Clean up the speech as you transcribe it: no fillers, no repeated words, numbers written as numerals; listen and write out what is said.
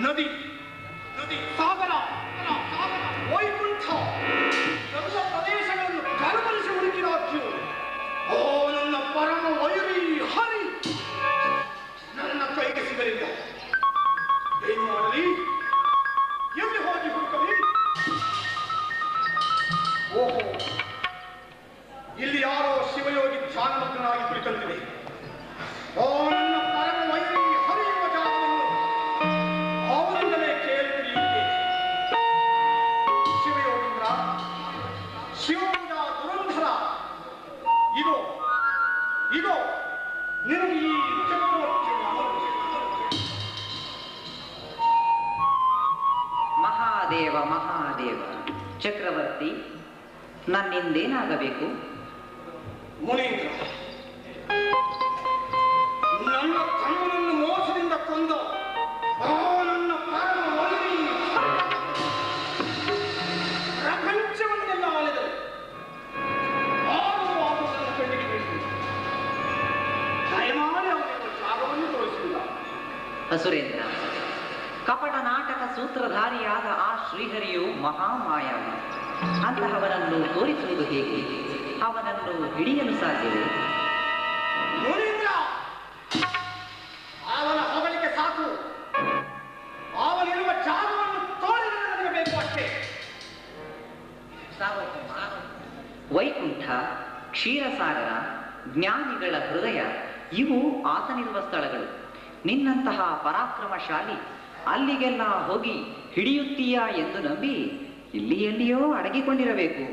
ನದಿ ಸಾಗರ ವೈಕುಂಠ ಎಲ್ಲ ಪ್ರದೇಶಗಳನ್ನು ಕರಮರಿಸಿ ಹುಡುಕಿದಾಗ್ಯೂ ಓ ನನ್ನ ಪರಮ ವೈರಿ ಹರಿ ನನ್ನ ಕೈಗೆ ಸಿಗಲಿಲ್ಲ. ಏನು ಮಾಡಲಿ? ಎಲ್ಲಿ ಹೋಗಿ ಹುಡುಕಲಿ? ಓಹೋ, ಇಲ್ಲಿ ಯಾರೋ ಶಿವಯೋಗಿ ಧ್ಯಾನಮಗ್ನಾಗಿ ಕುಳಿತಂತಿದೆ. ಓ ನನ್ನ ಪರಮ ವೈರಿ ಹರಿಯುವ ಜಾಗವನ್ನು ಅವರಿಂದಲೇ ಕೇಳುತ್ತಿದ್ದೇನೆ. ಶಿವಯೋಗೀಂದ್ರ, ಶಿವಪೂಜ ದುರಂಧರ, ಇದೋ ಇದೋ ನಿನಗೆ ಈ ಚಕ್ರವರ್ತಿ. ಮಹಾದೇವ ಮಹಾದೇವ. ಚಕ್ರವರ್ತಿ, ನನ್ನಿಂದೇನಾಗಬೇಕು? ಮುನೀಂದ್ರ, ನನ್ನ ತಮ್ಮನನ್ನು ಮೋಸದಿಂದ ಕೊಂದ ಆ ನನ್ನ ಪರಮ ವೈರಿ ಪ್ರಪಂಚವನ್ನೆಲ್ಲ ಅಲೆದರು. ಆಡುವಾದವನ್ನು ಕಣ್ಣಿಗೆ ಬೀಳ್ತು. ದಯಮಾಡಿ ಅವನಿಗೆ ಜಾಗವನ್ನು ತೋರಿಸಿಲ್ಲ. ಅಸುರೇಂದ್ರ, ಕಪಟ ನಾಟಕ ಸೂತ್ರಧಾರಿಯಾದ ಆ ಶ್ರೀಹರಿಯು ಮಹಾಮಾಯಾವಿ. ಅಂತಹವನನ್ನು ತೋರಿಸುವುದು ಹೇಗೆ? ಅವನನ್ನು ಹಿಡಿಯಲು ಸಾಧ್ಯವೇ? ಮುನೀಂದ್ರ, ಅವನ ಹೊಗಳಿಕೆ ಸಾಕು. ಅವನಿರುವ ಜಾಗವನ್ನು ತೋರಿದರೆ ನನಗೆ ಬೇಕು ಅಷ್ಟೇ. ವೈಕುಂಠ, ಕ್ಷೀರಸಾಗರ, ಜ್ಞಾನಿಗಳ ಹೃದಯ ಇವು ಆತನಿರುವ ಸ್ಥಳಗಳು. ನಿನ್ನಂತಹ ಪರಾಕ್ರಮಶಾಲಿ ಅಲ್ಲಿಗೆಲ್ಲ ಹೋಗಿ ಹಿಡಿಯುತ್ತೀಯಾ ಎಂದು ನಂಬಿ ಇಲ್ಲಿ ಎಲ್ಲಿಯೋ ಅಡಗಿಕೊಂಡಿರಬೇಕು.